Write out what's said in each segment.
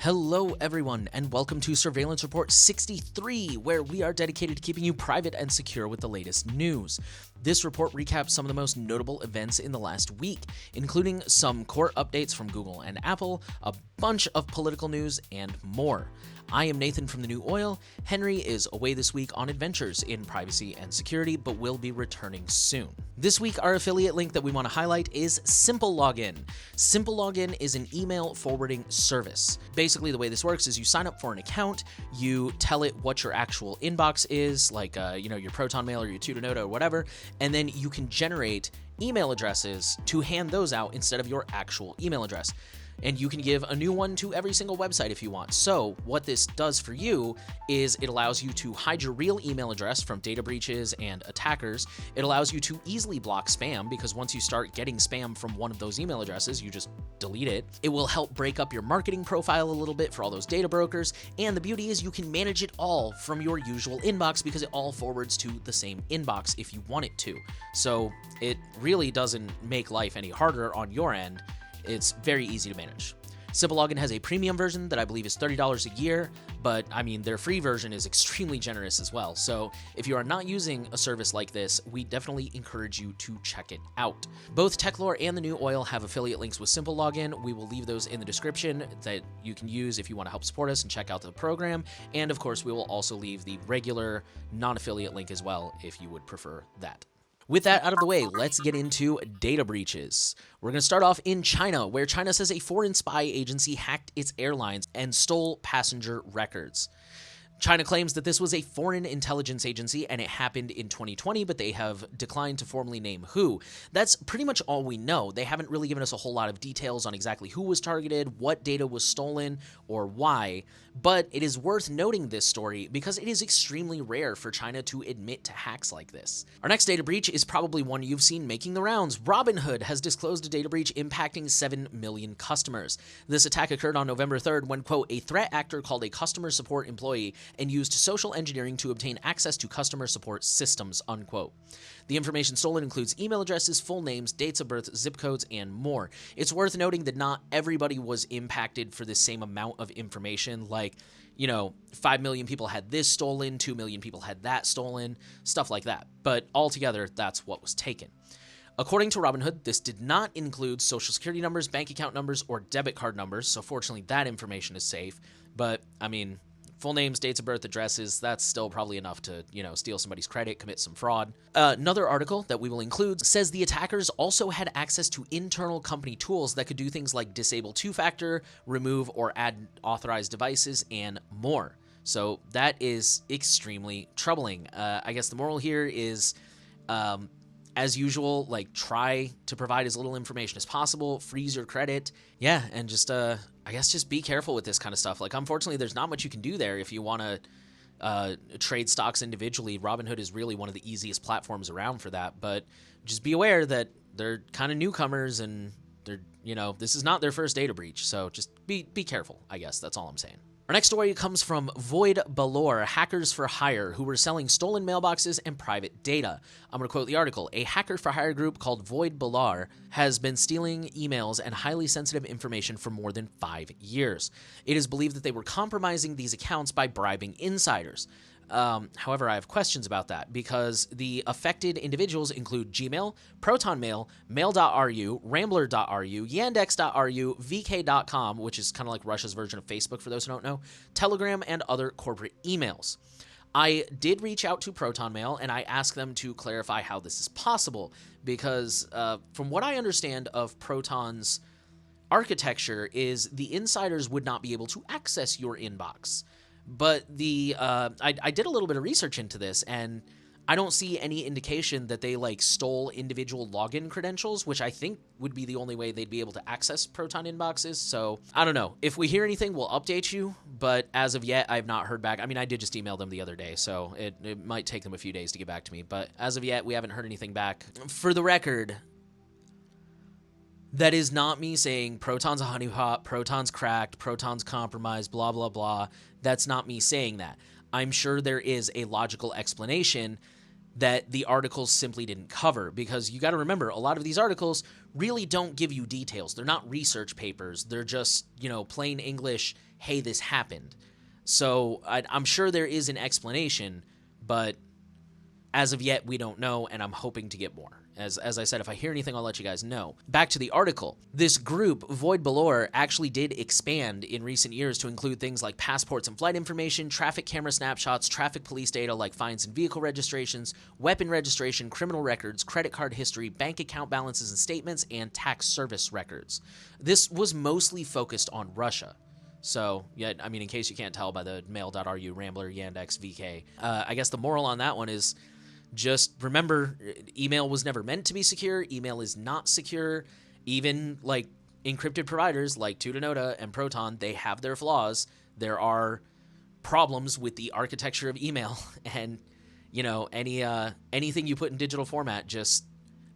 Hello everyone, and welcome to Surveillance Report 63, where we are dedicated to keeping you private and secure with the latest news. This report recaps some of the most notable events in the last week, including some court updates from Google and Apple, a bunch of political news, and more. I am Nathan from The New Oil. Henry is away this week on adventures in privacy and security, but will be returning soon. This week, our affiliate link that we want to highlight is Simple Login. Simple Login is an email forwarding service. Basically, the way this works is you sign up for an account, you tell it what your actual inbox is, like your Proton Mail or your Tutanota or whatever, and then you can generate email addresses to hand those out instead of your actual email address. And you can give a new one to every single website if you want. So what this does for you is it allows you to hide your real email address from data breaches and attackers. It allows you to easily block spam, because once you start getting spam from one of those email addresses, you just delete it. It will help break up your marketing profile a little bit for all those data brokers. And the beauty is you can manage it all from your usual inbox, because it all forwards to the same inbox if you want it to. So it really doesn't make life any harder on your end. It's very easy to manage. Simple Login has a premium version that I believe is $30 a year, but their free version is extremely generous as well. So if you are not using a service like this, we definitely encourage you to check it out. Both Techlore and The New Oil have affiliate links with Simple Login. We will leave those in the description that you can use if you want to help support us and check out the program. And of course, we will also leave the regular non-affiliate link as well if you would prefer that. With that out of the way, let's get into data breaches. We're going to start off in China, where China says a foreign spy agency hacked its airlines and stole passenger records. China claims that this was a foreign intelligence agency and it happened in 2020, but they have declined to formally name who. That's pretty much all we know. They haven't really given us a whole lot of details on exactly who was targeted, what data was stolen, or why. But it is worth noting this story because it is extremely rare for China to admit to hacks like this. Our next data breach is probably one you've seen making the rounds. Robinhood has disclosed a data breach impacting 7 million customers. This attack occurred on November 3rd when, quote, a threat actor called a customer support employee and used social engineering to obtain access to customer support systems, unquote. The information stolen includes email addresses, full names, dates of birth, zip codes, and more. It's worth noting that not everybody was impacted for the same amount of information. 5 million people had this stolen, 2 million people had that stolen, stuff like that. But altogether, that's what was taken. According to Robinhood, this did not include social security numbers, bank account numbers, or debit card numbers, so fortunately that information is safe. But, full names, dates of birth, addresses, that's still probably enough to, steal somebody's credit, commit some fraud. Another article that we will include says the attackers also had access to internal company tools that could do things like disable two-factor, remove or add authorized devices, and more. So that is extremely troubling. I guess the moral here is, as usual, try to provide as little information as possible, freeze your credit, and just be careful with this kind of stuff. Unfortunately, there's not much you can do there if you want to trade stocks individually. Robinhood is really one of the easiest platforms around for that, but just be aware that they're kind of newcomers and they're, this is not their first data breach, so just be careful, I guess. That's all I'm saying. Our next story comes from Void Balor, hackers for hire, who were selling stolen mailboxes and private data. I'm going to quote the article. A hacker for hire group called Void Balor has been stealing emails and highly sensitive information for more than 5 years. It is believed that they were compromising these accounts by bribing insiders. However, I have questions about that because the affected individuals include Gmail, Proton Mail, Mail.ru, Rambler.ru, Yandex.ru, VK.com, which is kind of like Russia's version of Facebook for those who don't know, Telegram, and other corporate emails. I did reach out to Proton Mail and I asked them to clarify how this is possible because from what I understand of Proton's architecture is the insiders would not be able to access your inbox. But I did a little bit of research into this, and I don't see any indication that they stole individual login credentials, which I think would be the only way they'd be able to access Proton inboxes. So I don't know. If we hear anything, we'll update you. But as of yet, I've not heard back. I did just email them the other day, so it might take them a few days to get back to me. But as of yet, we haven't heard anything back. For the record, that is not me saying Proton's a honeypot, Proton's cracked, Proton's compromised, blah, blah, blah. That's not me saying that. I'm sure there is a logical explanation that the articles simply didn't cover, because you got to remember, a lot of these articles really don't give you details. They're not research papers. They're just, plain English, hey, this happened. So I'm sure there is an explanation, but as of yet, we don't know, and I'm hoping to get more. As I said, if I hear anything, I'll let you guys know. Back to the article. This group, Void Ballore, actually did expand in recent years to include things like passports and flight information, traffic camera snapshots, traffic police data like fines and vehicle registrations, weapon registration, criminal records, credit card history, bank account balances and statements, and tax service records. This was mostly focused on Russia. So, yeah, I mean, in case you can't tell by the mail.ru, Rambler, Yandex, VK, I guess the moral on that one is just remember, email was never meant to be secure. Email is not secure. Even like encrypted providers like Tutanota and Proton, they have their flaws. There are problems with the architecture of email, and anything you put in digital format, just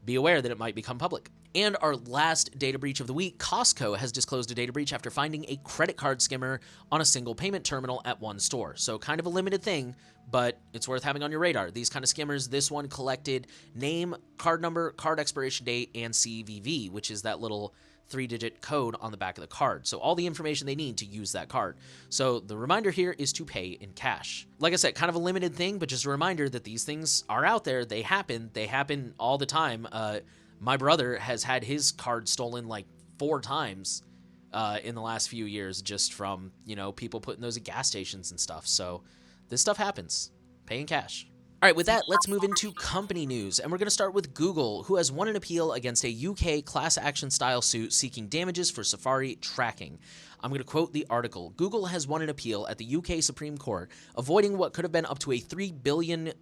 be aware that it might become public. And our last data breach of the week, Costco has disclosed a data breach after finding a credit card skimmer on a single payment terminal at one store. So kind of a limited thing, but it's worth having on your radar. These kind of skimmers, this one collected name, card number, card expiration date, and CVV, which is that little 3-digit code on the back of the card. So all the information they need to use that card. So the reminder here is to pay in cash. Like I said, kind of a limited thing, but just a reminder that these things are out there. They happen all the time. My brother has had his card stolen like 4 times in the last few years, just from, people putting those at gas stations and stuff. So this stuff happens. Pay in cash. All right, with that, let's move into company news, and we're going to start with Google, who has won an appeal against a UK class action style suit seeking damages for Safari tracking. I'm going to quote the article. Google has won an appeal at the UK Supreme Court, avoiding what could have been up to a £3 billion,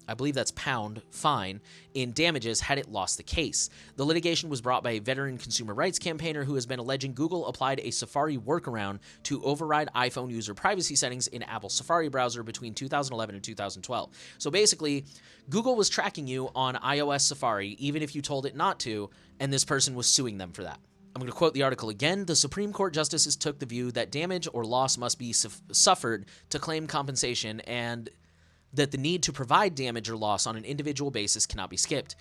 I believe that's pound, fine in damages had it lost the case. The litigation was brought by a veteran consumer rights campaigner who has been alleging Google applied a Safari workaround to override iPhone user privacy settings in Apple's Safari browser between 2011 and 2012. So basically, Google was tracking you on iOS Safari even if you told it not to, and this person was suing them for that. I'm going to quote the article again. The Supreme Court justices took the view that damage or loss must be suffered to claim compensation, and that the need to provide damage or loss on an individual basis cannot be skipped.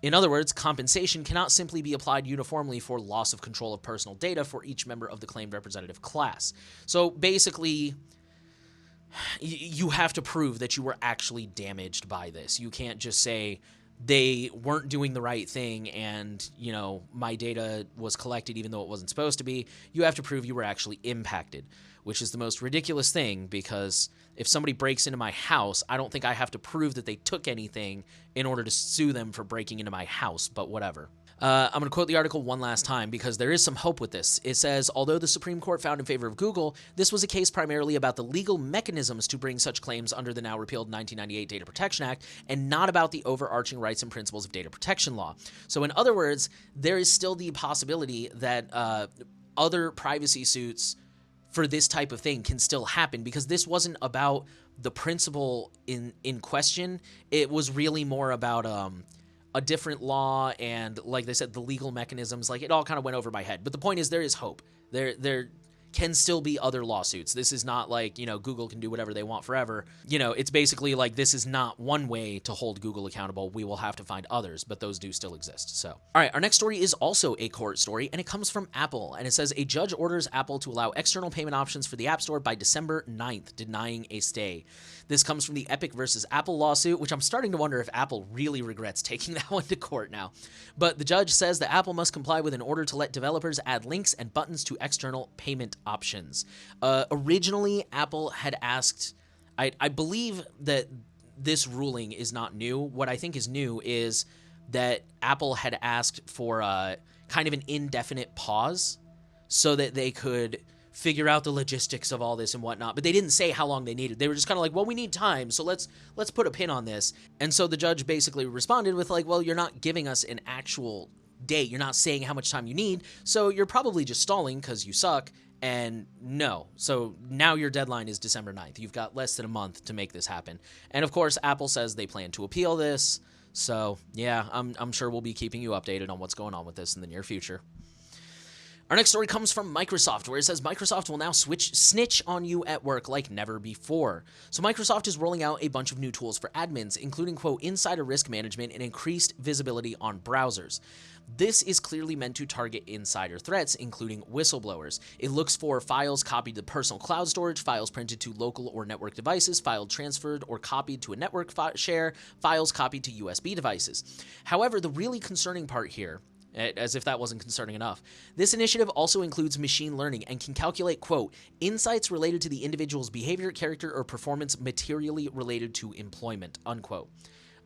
In other words, compensation cannot simply be applied uniformly for loss of control of personal data for each member of the claimed representative class. So basically, you have to prove that you were actually damaged by this. You can't just say they weren't doing the right thing and, my data was collected even though it wasn't supposed to be. You have to prove you were actually impacted, which is the most ridiculous thing, because if somebody breaks into my house, I don't think I have to prove that they took anything in order to sue them for breaking into my house, but whatever. I'm going to quote the article one last time because there is some hope with this. It says, although the Supreme Court found in favor of Google, this was a case primarily about the legal mechanisms to bring such claims under the now repealed 1998 Data Protection Act, and not about the overarching rights and principles of data protection law. So in other words, there is still the possibility that other privacy suits for this type of thing can still happen, because this wasn't about the principle in question. It was really more about a different law, and like they said, the legal mechanisms. Like, it all kind of went over my head. But the point is, there is hope. There can still be other lawsuits. This is not like, Google can do whatever they want forever. It's basically like, this is not one way to hold Google accountable. We will have to find others, but those do still exist. So, all right, our next story is also a court story, and it comes from Apple. And it says, a judge orders Apple to allow external payment options for the App Store by December 9th, denying a stay. This comes from the Epic versus Apple lawsuit, which I'm starting to wonder if Apple really regrets taking that one to court now. But the judge says that Apple must comply with an order to let developers add links and buttons to external payment options. Originally, Apple had asked, I believe that this ruling is not new. What I think is new is that Apple had asked for kind of an indefinite pause so that they could figure out the logistics of all this and whatnot, but they didn't say how long they needed. They were just kind of like, well, we need time, so let's put a pin on this. And so the judge basically responded with like, well, you're not giving us an actual date. You're not saying how much time you need, so you're probably just stalling because you suck. And no. So now your deadline is December 9th. You've got less than a month to make this happen. And of course, Apple says they plan to appeal this. So yeah, I'm sure we'll be keeping you updated on what's going on with this in the near future. Our next story comes from Microsoft, where it says Microsoft will now snitch on you at work like never before. So Microsoft is rolling out a bunch of new tools for admins, including, quote, insider risk management and increased visibility on browsers. This is clearly meant to target insider threats, including whistleblowers. It looks for files copied to personal cloud storage, files printed to local or network devices, files transferred or copied to a network share, files copied to USB devices. However, the really concerning part here, as if that wasn't concerning enough, this initiative also includes machine learning and can calculate, quote, insights related to the individual's behavior, character, or performance materially related to employment, unquote.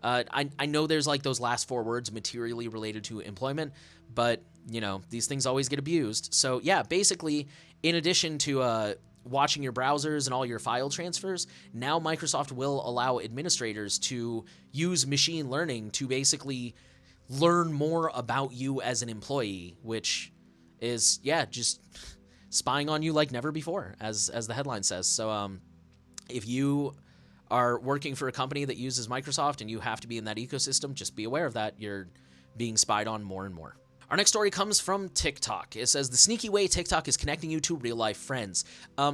I know there's like those last 4 words, materially related to employment, but, you know, these things always get abused. So, yeah, basically, in addition to watching your browsers and all your file transfers, now Microsoft will allow administrators to use machine learning to basically learn more about you as an employee, which is, yeah, just spying on you like never before, as the headline says. So if you are working for a company that uses Microsoft and you have to be in that ecosystem, just be aware of that. You're being spied on more and more. Our next story comes from TikTok. It says, the sneaky way TikTok is connecting you to real-life friends.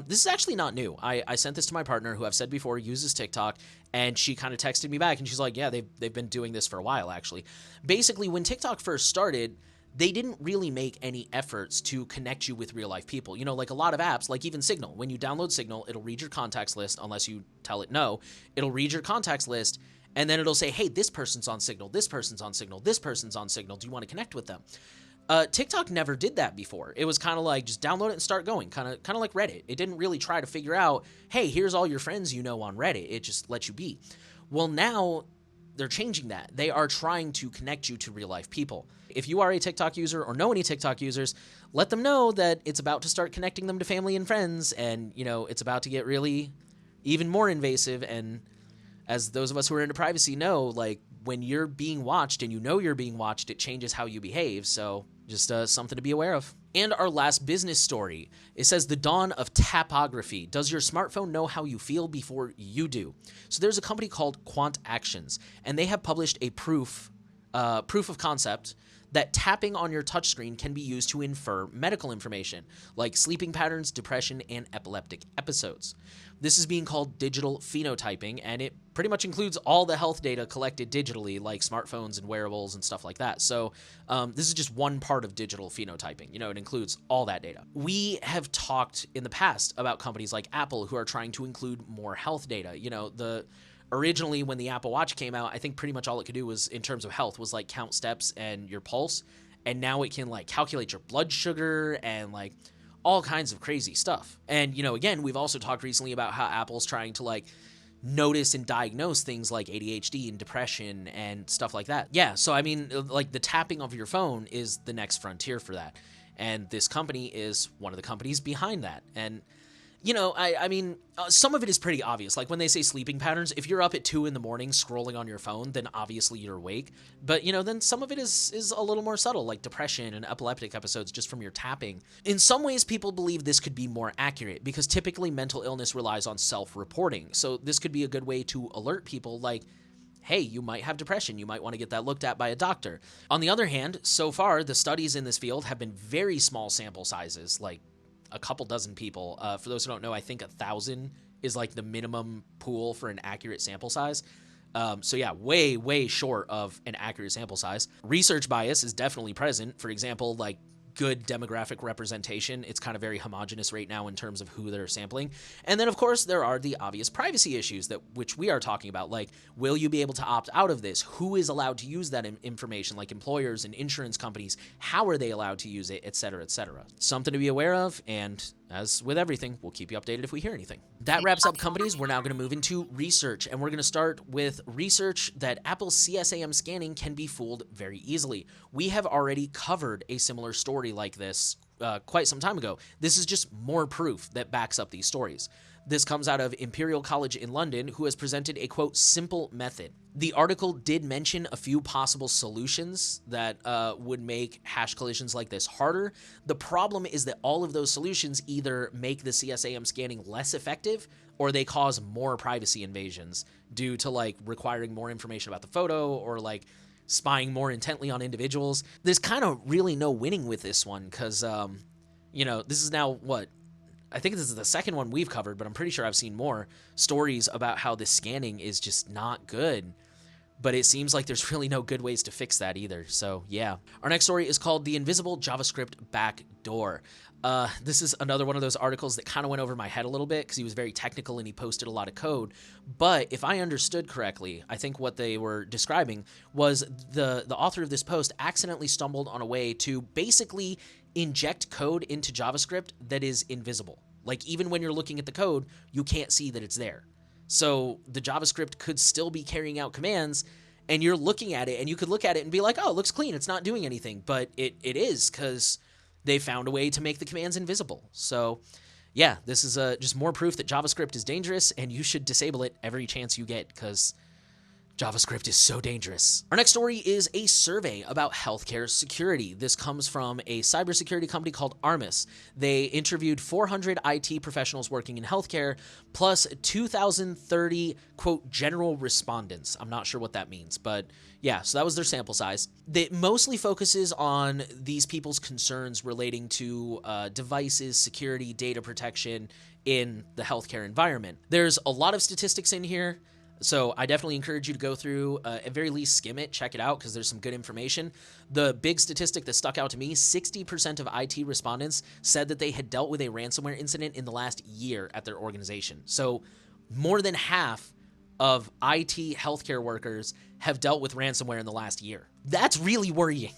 This is actually not new. I sent this to my partner, who I've said before uses TikTok, and she kind of texted me back, and she's like, yeah, they've been doing this for a while, actually. Basically, when TikTok first started, they didn't really make any efforts to connect you with real-life people. You know, like a lot of apps, like even Signal. When you download Signal, it'll read your contacts list, unless you tell it no. It'll read your contacts list, and then it'll say, hey, this person's on Signal, this person's on Signal, this person's on Signal. Do you want to connect with them? TikTok never did that before. It was kind of like, just download it and start going, kind of like Reddit. It didn't really try to figure out, hey, here's all your friends you know on Reddit. It just lets you be. Well, now they're changing that. They are trying to connect you to real-life people. If you are a TikTok user or know any TikTok users, let them know that it's about to start connecting them to family and friends, and, you know, it's about to get really even more invasive. And as those of us who are into privacy know, like, when you're being watched and you know you're being watched, it changes how you behave. So just something to be aware of. And our last business story, it says the dawn of tapography. Does your smartphone know how you feel before you do? So there's a company called Quant Actions, and they have published a proof of concept that tapping on your touchscreen can be used to infer medical information, like sleeping patterns, depression, and epileptic episodes. This is being called digital phenotyping, and it pretty much includes all the health data collected digitally, like smartphones and wearables and stuff like that. So this is just one part of digital phenotyping. You know, it includes all that data. We have talked in the past about companies like Apple who are trying to include more health data. You know, originally when the Apple Watch came out, I think pretty much all it could do was, in terms of health, was like count steps and your pulse. And now it can like calculate your blood sugar and like all kinds of crazy stuff. And, you know, again, we've also talked recently about how Apple's trying to like notice and diagnose things like ADHD and depression and stuff like that. Yeah, so I mean, like the tapping of your phone is the next frontier for that. And this company is one of the companies behind that. And, you know, I mean, some of it is pretty obvious. Like when they say sleeping patterns, if you're up at 2 a.m. scrolling on your phone, then obviously you're awake. But, you know, then some of it is a little more subtle, like depression and epileptic episodes just from your tapping. In some ways, people believe this could be more accurate because typically mental illness relies on self-reporting. So this could be a good way to alert people like, hey, you might have depression. You might want to get that looked at by a doctor. On the other hand, so far, the studies in this field have been very small sample sizes, like a couple dozen people. For those who don't know, I think 1,000 is like the minimum pool for an accurate sample size. So yeah, way, way short of an accurate sample size. Research bias is definitely present. For example, like good demographic representation. It's kind of very homogenous right now in terms of who they're sampling. And then, of course, there are the obvious privacy issues which we are talking about. Like, will you be able to opt out of this? Who is allowed to use that information, like employers and insurance companies? How are they allowed to use it, et cetera, et cetera? Something to be aware of, and as with everything, we'll keep you updated if we hear anything. That wraps up companies. We're now going to move into research, and we're going to start with research that Apple's CSAM scanning can be fooled very easily. We have already covered a similar story like this quite some time ago. This is just more proof that backs up these stories. This comes out of Imperial College in London, who has presented a, quote, simple method. The article did mention a few possible solutions that would make hash collisions like this harder. The problem is that all of those solutions either make the CSAM scanning less effective or they cause more privacy invasions due to like requiring more information about the photo or like spying more intently on individuals. There's kind of really no winning with this one because this is now what? I think this is the second one we've covered, but I'm pretty sure I've seen more stories about how this scanning is just not good. But it seems like there's really no good ways to fix that either. So, yeah. Our next story is called The Invisible JavaScript Backdoor. This is another one of those articles that kind of went over my head a little bit because he was very technical and he posted a lot of code. But if I understood correctly, I think what they were describing was the author of this post accidentally stumbled on a way to basically inject code into JavaScript that is invisible. Like, even when you're looking at the code, you can't see that it's there. So the JavaScript could still be carrying out commands, and you're looking at it, and you could look at it and be like, oh, it looks clean, it's not doing anything. But it is, because they found a way to make the commands invisible. So yeah, this is just more proof that JavaScript is dangerous, and you should disable it every chance you get, because JavaScript is so dangerous. Our next story is a survey about healthcare security. This comes from a cybersecurity company called Armis. They interviewed 400 IT professionals working in healthcare, plus 2,030, quote, general respondents. I'm not sure what that means, but yeah, so that was their sample size. That mostly focuses on these people's concerns relating to devices, security, data protection in the healthcare environment. There's a lot of statistics in here. So I definitely encourage you to go through, at very least skim it, check it out, because there's some good information. The big statistic that stuck out to me, 60% of IT respondents said that they had dealt with a ransomware incident in the last year at their organization. So more than half of IT healthcare workers have dealt with ransomware in the last year. That's really worrying.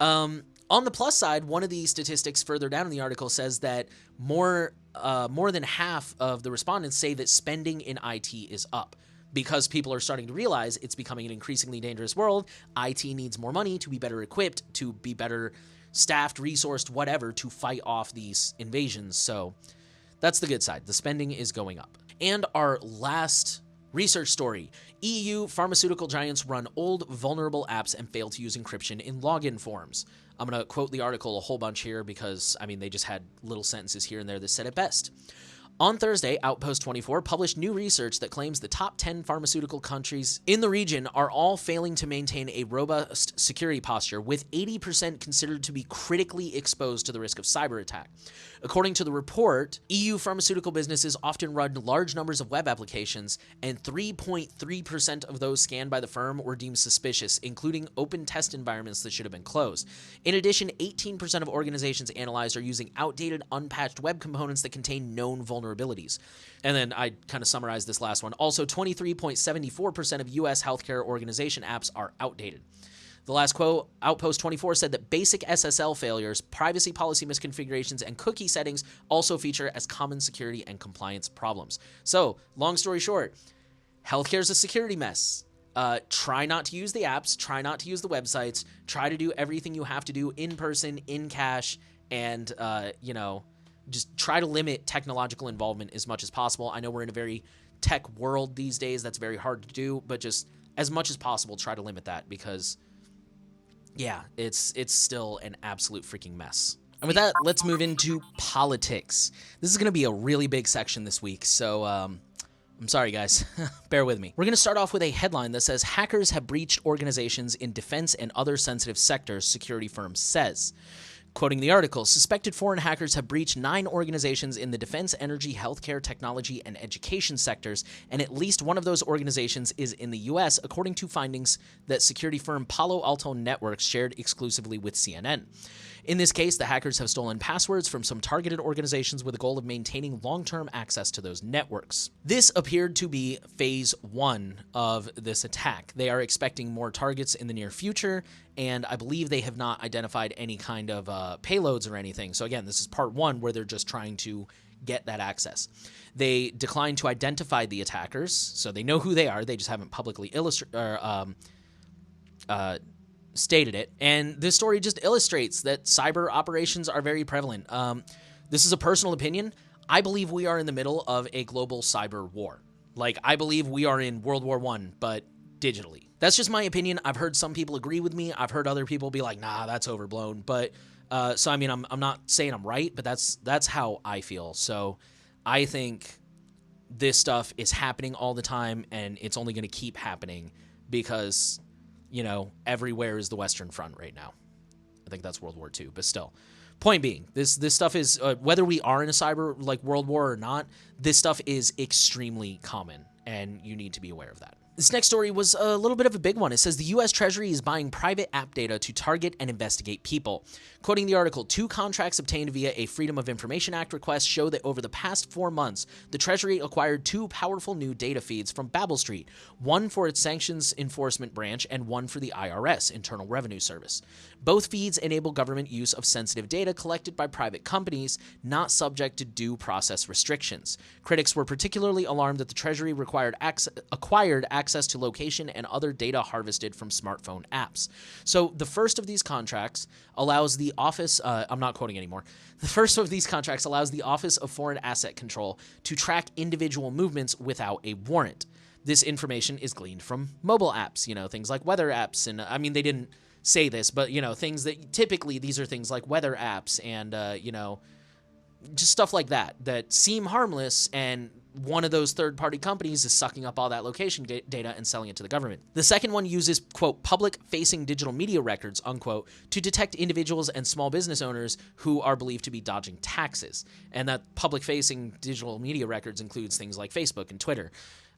On the plus side, one of the statistics further down in the article says that more than half of the respondents say that spending in IT is up because people are starting to realize it's becoming an increasingly dangerous world. IT needs more money to be better equipped, to be better staffed, resourced, whatever, to fight off these invasions. So that's the good side. The spending is going up. And our last research story. EU pharmaceutical giants run old, vulnerable apps and fail to use encryption in login forms. I'm going to quote the article a whole bunch here because, they just had little sentences here and there that said it best. On Thursday, Outpost 24 published new research that claims the top 10 pharmaceutical countries in the region are all failing to maintain a robust security posture, with 80% considered to be critically exposed to the risk of cyber attack. According to the report, EU pharmaceutical businesses often run large numbers of web applications, and 3.3% of those scanned by the firm were deemed suspicious, including open test environments that should have been closed. In addition, 18% of organizations analyzed are using outdated, unpatched web components that contain known vulnerabilities. And then I kind of summarized this last one. Also, 23.74% of U.S. healthcare organization apps are outdated. The last quote, Outpost 24 said that basic SSL failures, privacy policy misconfigurations, and cookie settings also feature as common security and compliance problems. So, long story short, healthcare is a security mess. Try not to use the apps, try not to use the websites, try to do everything you have to do in person, in cash, and, just try to limit technological involvement as much as possible. I know we're in a very tech world these days. That's very hard to do, but just as much as possible, try to limit that because, yeah, it's still an absolute freaking mess. And with that, let's move into politics. This is going to be a really big section this week, so I'm sorry, guys. Bear with me. We're going to start off with a headline that says, hackers have breached organizations in defense and other sensitive sectors, security firm says. Quoting the article, suspected foreign hackers have breached 9 organizations in the defense, energy, healthcare, technology, and education sectors, and at least one of those organizations is in the U.S., according to findings that security firm Palo Alto Networks shared exclusively with CNN. In this case, the hackers have stolen passwords from some targeted organizations with the goal of maintaining long-term access to those networks. This appeared to be phase 1 of this attack. They are expecting more targets in the near future, and I believe they have not identified any kind of payloads or anything. So again, this is part 1 where they're just trying to get that access. They declined to identify the attackers, so they know who they are. They just haven't publicly stated it, and this story just illustrates that cyber operations are very prevalent. This is a personal opinion. I believe we are in the middle of a global cyber war. Like, I believe we are in World War I, but digitally. That's just my opinion. I've heard some people agree with me. I've heard other people be like, nah, that's overblown. But, so I mean, I'm not saying I'm right, but that's how I feel. So I think this stuff is happening all the time, and it's only going to keep happening because, everywhere is the Western Front right now. I think that's World War II, but still. Point being, this stuff is, whether we are in a cyber like world war or not, this stuff is extremely common, and you need to be aware of that. This next story was a little bit of a big one. It says the U.S. Treasury is buying private app data to target and investigate people. Quoting the article, 2 contracts obtained via a Freedom of Information Act request show that over the past 4 months, the Treasury acquired 2 powerful new data feeds from Babel Street, one for its sanctions enforcement branch and one for the IRS, Internal Revenue Service. Both feeds enable government use of sensitive data collected by private companies, not subject to due process restrictions. Critics were particularly alarmed that the Treasury acquired access to location and other data harvested from smartphone apps. So the first of these contracts allows the Office, I'm not quoting anymore, the first of these contracts allows the Office of Foreign Asset Control to track individual movements without a warrant. This information is gleaned from mobile apps, things like weather apps, and I mean, they didn't say this, but, things that typically these are things like weather apps and, just stuff like that seem harmless, and one of those third-party companies is sucking up all that location data and selling it to the government. The second one uses, quote, public-facing digital media records, unquote, to detect individuals and small business owners who are believed to be dodging taxes. And that public-facing digital media records includes things like Facebook and Twitter.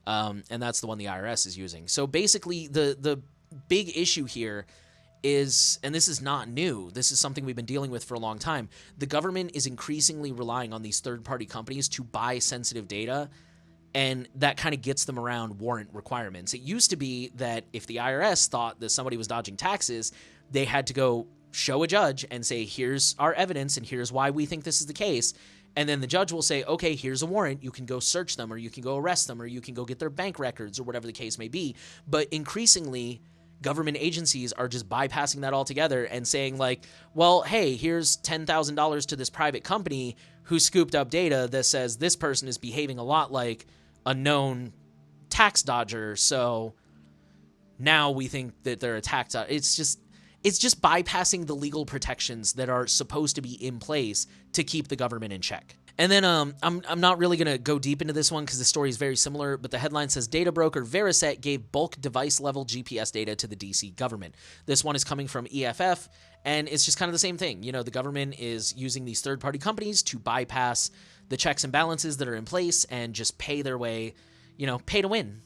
And that's the one the IRS is using. So basically, the big issue here is, and this is not new, this is something we've been dealing with for a long time, the government is increasingly relying on these third-party companies to buy sensitive data, and that kind of gets them around warrant requirements. It used to be that if the IRS thought that somebody was dodging taxes, they had to go show a judge and say, here's our evidence and here's why we think this is the case, and then the judge will say, okay, here's a warrant, you can go search them, or you can go arrest them, or you can go get their bank records, or whatever the case may be. But increasingly, government agencies are just bypassing that altogether and saying like, well, hey, here's $10,000 to this private company who scooped up data that says this person is behaving a lot like a known tax dodger, so now we think that they're a tax dodger. It's just bypassing the legal protections that are supposed to be in place to keep the government in check. And then I'm not really going to go deep into this one because the story is very similar, but the headline says data broker Veriset gave bulk device-level GPS data to the DC government. This one is coming from EFF, and it's just kind of the same thing. The government is using these third-party companies to bypass the checks and balances that are in place and just pay their way, pay to win.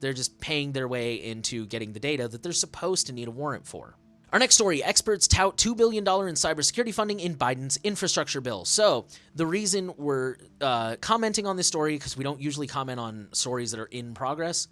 They're just paying their way into getting the data that they're supposed to need a warrant for. Our next story, experts tout $2 billion in cybersecurity funding in Biden's infrastructure bill. So the reason we're commenting on this story, because we don't usually comment on stories that are in progress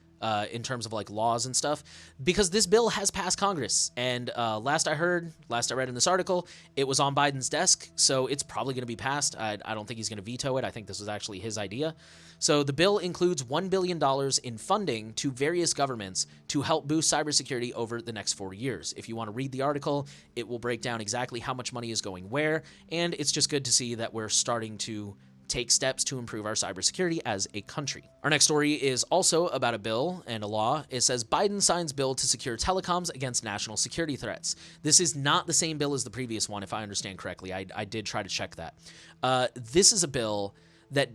in terms of like laws and stuff, because this bill has passed Congress. And last I read in this article, it was on Biden's desk. So it's probably going to be passed. I don't think he's going to veto it. I think this was actually his idea. So the bill includes $1 billion in funding to various governments to help boost cybersecurity over the next 4 years. If you want to read the article, it will break down exactly how much money is going where, and it's just good to see that we're starting to take steps to improve our cybersecurity as a country. Our next story is also about a bill and a law. It says Biden signs bill to secure telecoms against national security threats. This is not the same bill as the previous one, if I understand correctly. I did try to check that. This is a bill that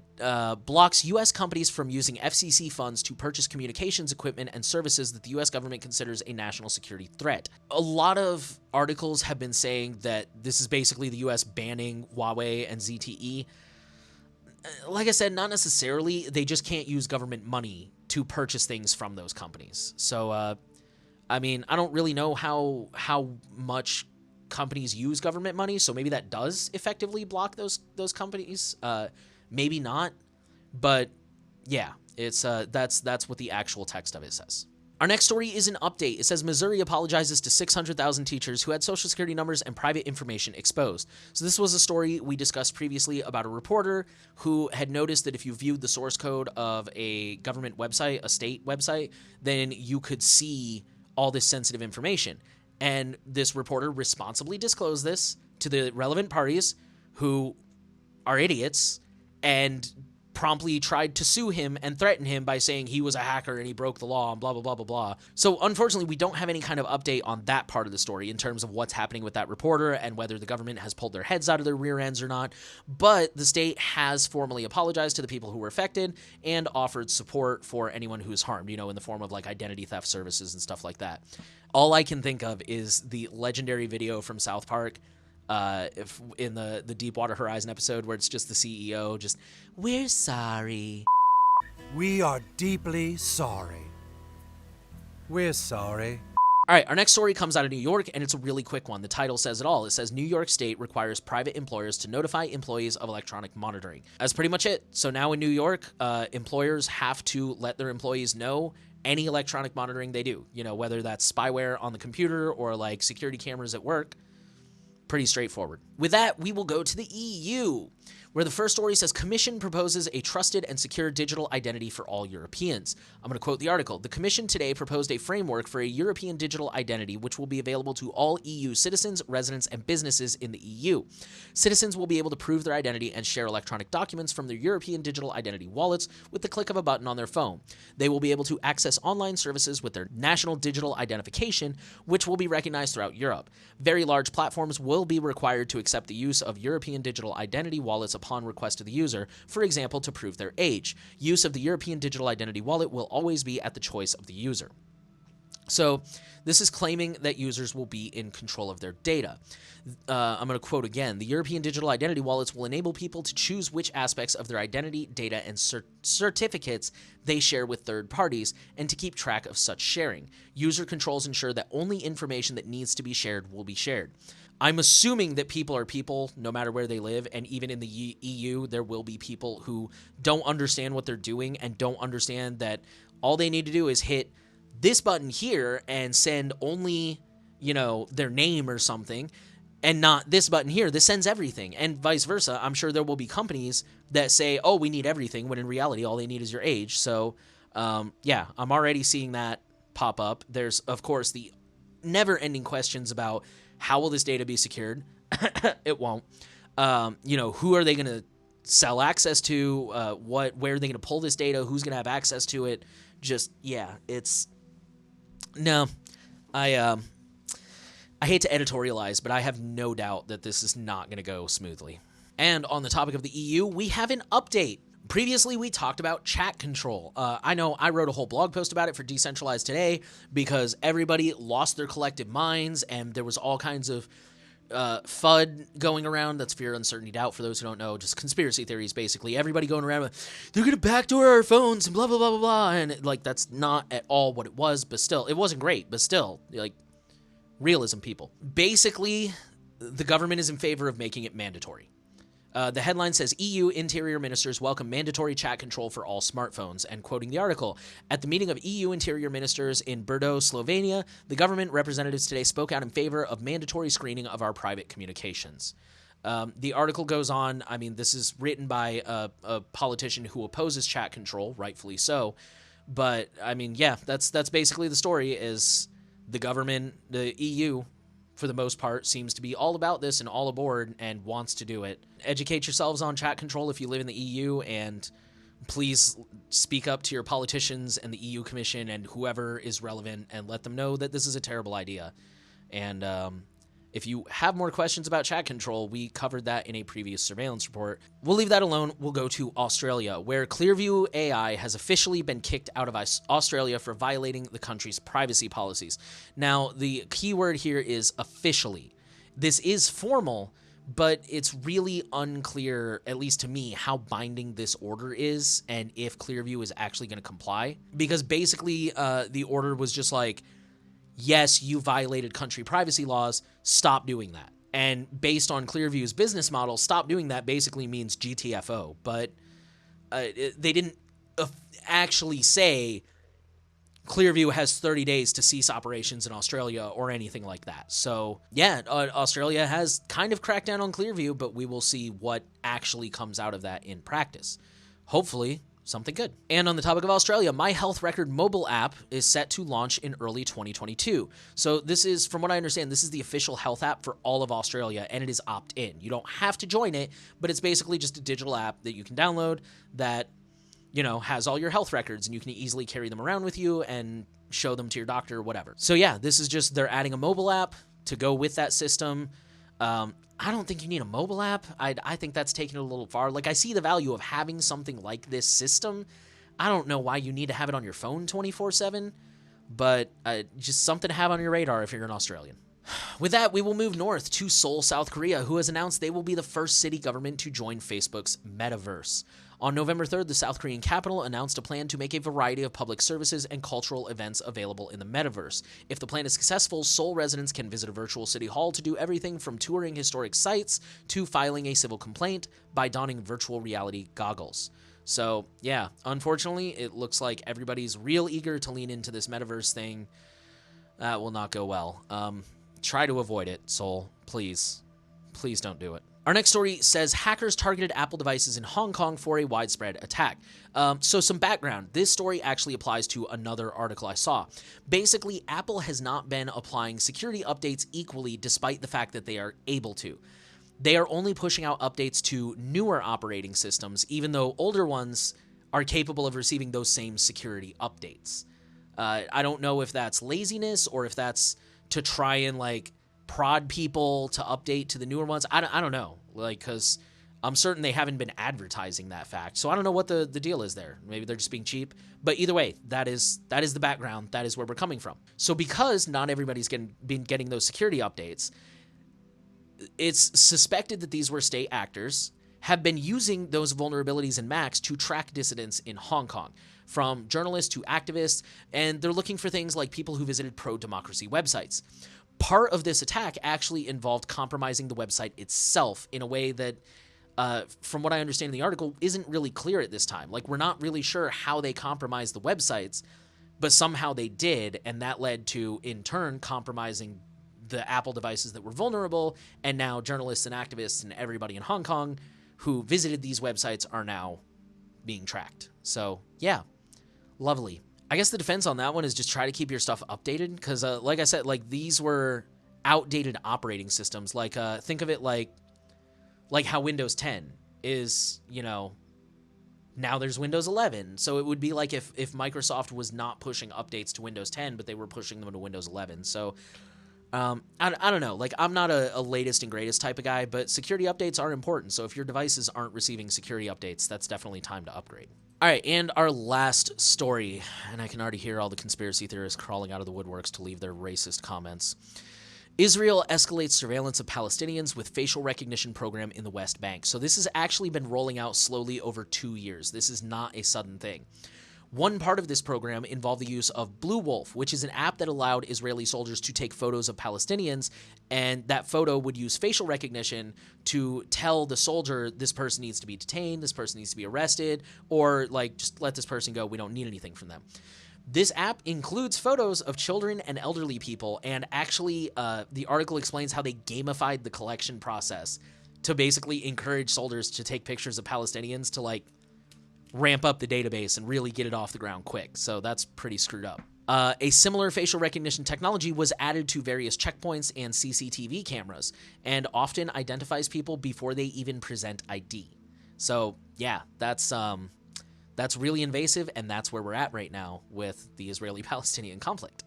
blocks U.S. companies from using FCC funds to purchase communications equipment and services that the U.S. government considers a national security threat. A lot of articles have been saying that this is basically the U.S. banning Huawei and ZTE. Like I said, not necessarily. They just can't use government money to purchase things from those companies. So, I mean, I don't really know how much companies use government money, so maybe that does effectively block those companies. Maybe not, but yeah, it's that's what the actual text of it says. Our next story is an update. It says Missouri apologizes to 600,000 teachers who had Social Security numbers and private information exposed. So this was a story we discussed previously about a reporter who had noticed that if you viewed the source code of a government website, a state website, then you could see all this sensitive information. And this reporter responsibly disclosed this to the relevant parties who are idiots and promptly tried to sue him and threaten him by saying he was a hacker and he broke the law and blah, blah, blah, blah, blah. So unfortunately, we don't have any kind of update on that part of the story in terms of what's happening with that reporter and whether the government has pulled their heads out of their rear ends or not. But the state has formally apologized to the people who were affected and offered support for anyone who is harmed, in the form of like identity theft services and stuff like that. All I can think of is the legendary video from South Park if in the Deepwater Horizon episode where it's just the CEO just, we're sorry. We are deeply sorry. We're sorry. All right, our next story comes out of New York, and it's a really quick one. The title says it all. It says, New York State requires private employers to notify employees of electronic monitoring. That's pretty much it. So now in New York, employers have to let their employees know any electronic monitoring they do, whether that's spyware on the computer or like security cameras at work. Pretty straightforward. With that, we will go to the EU, where the first story says Commission proposes a trusted and secure digital identity for all Europeans. I'm going to quote the article. The Commission today proposed a framework for a European digital identity which will be available to all EU citizens, residents, and businesses in the EU. Citizens will be able to prove their identity and share electronic documents from their European digital identity wallets with the click of a button on their phone. They will be able to access online services with their national digital identification, which will be recognized throughout Europe. Very large platforms will be required to accept the use of European digital identity wallets upon request of the user, for example, to prove their age. Use of the European digital identity wallet will always be at the choice of the user. So this is claiming that users will be in control of their data. I'm going to quote again. The European digital identity wallets will enable people to choose which aspects of their identity, data, and certificates they share with third parties and to keep track of such sharing. User controls ensure that only information that needs to be shared will be shared. I'm assuming that people are people no matter where they live, and even in the EU, there will be people who don't understand what they're doing and don't understand that all they need to do is hit this button here and send only, their name or something, and not this button here. This sends everything, and vice versa. I'm sure there will be companies that say, oh, we need everything, when in reality, all they need is your age. So, I'm already seeing that pop up. There's, of course, the never-ending questions about how will this data be secured? It won't. Who are they going to sell access to? Where are they going to pull this data? Who's going to have access to it? I hate to editorialize, but I have no doubt that this is not going to go smoothly. And on the topic of the EU, we have an update. Previously, we talked about chat control. I know I wrote a whole blog post about it for Decentralized Today because everybody lost their collective minds and there was all kinds of FUD going around. That's fear, uncertainty, doubt, for those who don't know. Just conspiracy theories, basically. Everybody going around with, they're going to backdoor our phones and blah, blah, blah, blah, blah. And, that's not at all what it was, but still. It wasn't great, but still, realism, people. Basically, the government is in favor of making it mandatory. The headline says, EU interior ministers welcome mandatory chat control for all smartphones. And quoting the article, at the meeting of EU interior ministers in Brdo, Slovenia, the government representatives today spoke out in favor of mandatory screening of our private communications. The article goes on. I mean, this is written by a politician who opposes chat control, rightfully so. But, I mean, yeah, that's basically the story is the government, the EU, for the most part, seems to be all about this and all aboard and wants to do it. Educate yourselves on chat control if you live in the EU, and please speak up to your politicians and the EU Commission and whoever is relevant and let them know that this is a terrible idea. And if you have more questions about chat control, we covered that in a previous surveillance report. We'll leave that alone. We'll go to Australia, where Clearview AI has officially been kicked out of Australia for violating the country's privacy policies. Now, the key word here is officially. This is formal, but it's really unclear, at least to me, how binding this order is and if Clearview is actually going to comply. Because basically, the order was just like, yes, you violated country privacy laws, stop doing that. And based on Clearview's business model, stop doing that basically means GTFO. But they didn't actually say Clearview has 30 days to cease operations in Australia or anything like that. So, yeah, Australia has kind of cracked down on Clearview, but we will see what actually comes out of that in practice. Hopefully, something good. And on the topic of Australia, My Health Record mobile app is set to launch in early 2022. So this is, from what I understand, this is the official health app for all of Australia, and it is opt-in. You don't have to join it, but it's basically just a digital app that you can download that, has all your health records, and you can easily carry them around with you and show them to your doctor or whatever. So yeah, this is just, they're adding a mobile app to go with that system. I don't think you need a mobile app. I think that's taking it a little far. I see the value of having something like this system. I don't know why you need to have it on your phone 24/7, but just something to have on your radar if you're an Australian. With that, we will move north to Seoul, South Korea, who has announced they will be the first city government to join Facebook's metaverse. On November 3rd, the South Korean capital announced a plan to make a variety of public services and cultural events available in the metaverse. If the plan is successful, Seoul residents can visit a virtual city hall to do everything from touring historic sites to filing a civil complaint by donning virtual reality goggles. So, yeah, unfortunately, it looks like everybody's real eager to lean into this metaverse thing. That will not go well. Try to avoid it, Seoul. Please. Please don't do it. Our next story says hackers targeted Apple devices in Hong Kong for a widespread attack. So some background. This story actually applies to another article I saw. Basically, Apple has not been applying security updates equally despite the fact that they are able to. They are only pushing out updates to newer operating systems, even though older ones are capable of receiving those same security updates. I don't know if that's laziness or if that's to try and prod people to update to the newer ones. I don't know, because I'm certain they haven't been advertising that fact. So I don't know what the deal is there. Maybe they're just being cheap. But either way, that is the background. That is where we're coming from. So because not everybody's been getting those security updates, it's suspected that these were state actors have been using those vulnerabilities in Macs to track dissidents in Hong Kong, from journalists to activists, and they're looking for things like people who visited pro-democracy websites. Part of this attack actually involved compromising the website itself in a way that, from what I understand in the article, isn't really clear at this time. We're not really sure how they compromised the websites, but somehow they did, and that led to, in turn, compromising the Apple devices that were vulnerable, and now journalists and activists and everybody in Hong Kong who visited these websites are now being tracked. So, yeah, lovely. I guess the defense on that one is just try to keep your stuff updated, because like I said, these were outdated operating systems. Think of it like how Windows 10 is, now there's Windows 11. So it would be like if Microsoft was not pushing updates to Windows 10, but they were pushing them to Windows 11. So I don't know. I'm not a latest and greatest type of guy, but security updates are important. So if your devices aren't receiving security updates, that's definitely time to upgrade. All right, and our last story, and I can already hear all the conspiracy theorists crawling out of the woodworks to leave their racist comments. Israel escalates surveillance of Palestinians with facial recognition program in the West Bank. So this has actually been rolling out slowly over 2 years. This is not a sudden thing. One part of this program involved the use of Blue Wolf, which is an app that allowed Israeli soldiers to take photos of Palestinians, and that photo would use facial recognition to tell the soldier this person needs to be detained, this person needs to be arrested, or just let this person go, we don't need anything from them. This app includes photos of children and elderly people, and actually the article explains how they gamified the collection process to basically encourage soldiers to take pictures of Palestinians to ramp up the database and really get it off the ground quick. So that's pretty screwed up. A similar facial recognition technology was added to various checkpoints and CCTV cameras, and often identifies people before they even present ID. So yeah, that's really invasive, and that's where we're at right now with the Israeli-Palestinian conflict.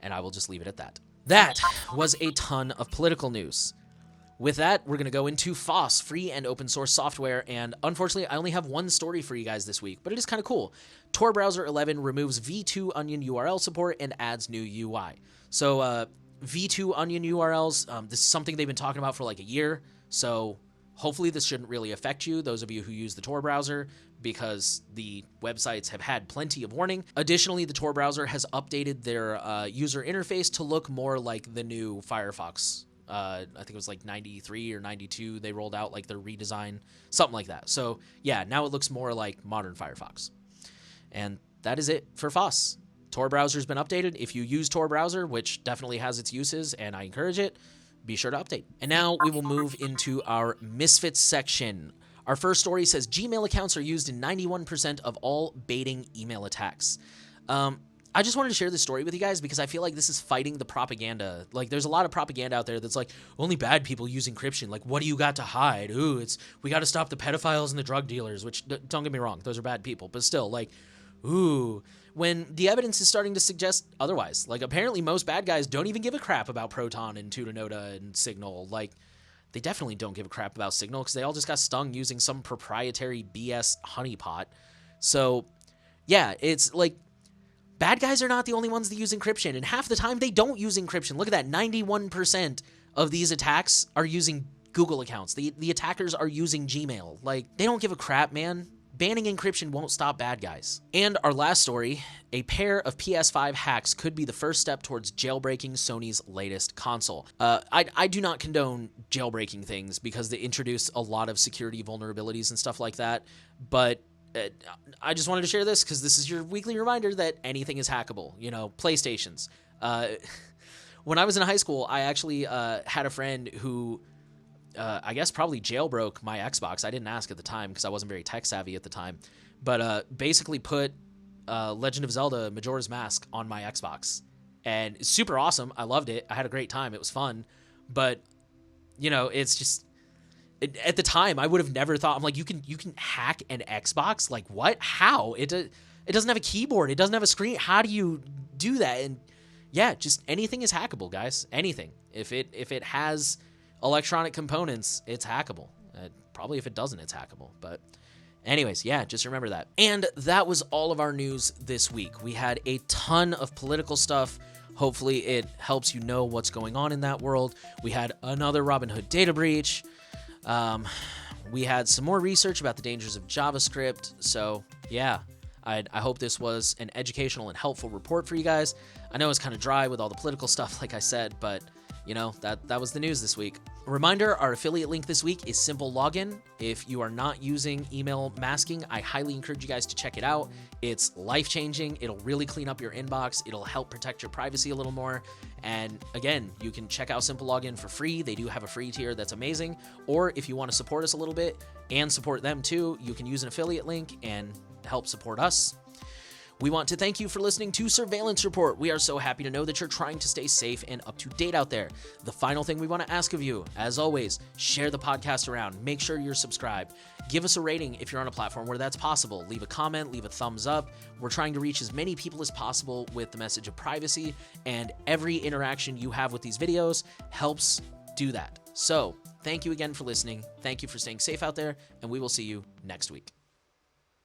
And I will just leave it at that. That was a ton of political news. With that, we're going to go into FOSS, free and open source software, and unfortunately, I only have one story for you guys this week, but it is kind of cool. Tor Browser 11 removes V2 Onion URL support and adds new UI. So V2 Onion URLs, this is something they've been talking about for a year, so hopefully this shouldn't really affect you, those of you who use the Tor browser, because the websites have had plenty of warning. Additionally, the Tor browser has updated their user interface to look more like the new Firefox. I think it was 93 or 92 they rolled out their redesign, something like that. So yeah, now it looks more like modern Firefox. And that is it for FOSS. Tor browser's been updated. If you use Tor browser, which definitely has its uses and I encourage it, be sure to update. And now we will move into our Misfits section. Our first story says Gmail accounts are used in 91% of all baiting email attacks. I just wanted to share this story with you guys because I feel like this is fighting the propaganda. There's a lot of propaganda out there that's only bad people use encryption. What do you got to hide? Ooh, we got to stop the pedophiles and the drug dealers, which, don't get me wrong, those are bad people. But still, ooh, when the evidence is starting to suggest otherwise. Apparently most bad guys don't even give a crap about Proton and Tutanota and Signal. They definitely don't give a crap about Signal because they all just got stung using some proprietary BS honeypot. So, yeah, it's bad guys are not the only ones that use encryption, and half the time they don't use encryption. Look at that, 91% of these attacks are using Google accounts. The attackers are using Gmail. Like, they don't give a crap, man. Banning encryption won't stop bad guys. And our last story, a pair of PS5 hacks could be the first step towards jailbreaking Sony's latest console. I do not condone jailbreaking things because they introduce a lot of security vulnerabilities and stuff like that, but I just wanted to share this because this is your weekly reminder that anything is hackable. You know, PlayStations. When I was in high school, I actually had a friend who I guess probably jailbroke my Xbox. I didn't ask at the time because I wasn't very tech savvy at the time, but basically put Legend of Zelda Majora's Mask on my Xbox, and it's super awesome. I loved it. I had a great time. It was fun, but you know, it's just at the time I would have never thought. I'm like, you can hack an Xbox? Like what? How? It doesn't have a keyboard. It doesn't have a screen. How do you do that? And yeah, just anything is hackable, guys. Anything. If it has electronic components, it's hackable. Probably if it doesn't, it's hackable. But anyways, yeah, just remember that. And that was all of our news this week. We had a ton of political stuff. Hopefully it helps you know what's going on in that world. We had another Robinhood data breach. We had some more research about the dangers of JavaScript. So yeah, I hope this was an educational and helpful report for you guys. I know it's kind of dry with all the political stuff, like I said, but you know, that was the news this week. A reminder, our affiliate link this week is Simple Login. If you are not using email masking, I highly encourage you guys to check it out. It's life-changing. It'll really clean up your inbox. It'll help protect your privacy a little more. And again, you can check out Simple Login for free. They do have a free tier that's amazing. Or if you want to support us a little bit and support them too, you can use an affiliate link and help support us. We want to thank you for listening to Surveillance Report. We are so happy to know that you're trying to stay safe and up to date out there. The final thing we want to ask of you, as always, share the podcast around. Make sure you're subscribed. Give us a rating if you're on a platform where that's possible. Leave a comment, leave a thumbs up. We're trying to reach as many people as possible with the message of privacy, and every interaction you have with these videos helps do that. So, thank you again for listening. Thank you for staying safe out there, and we will see you next week.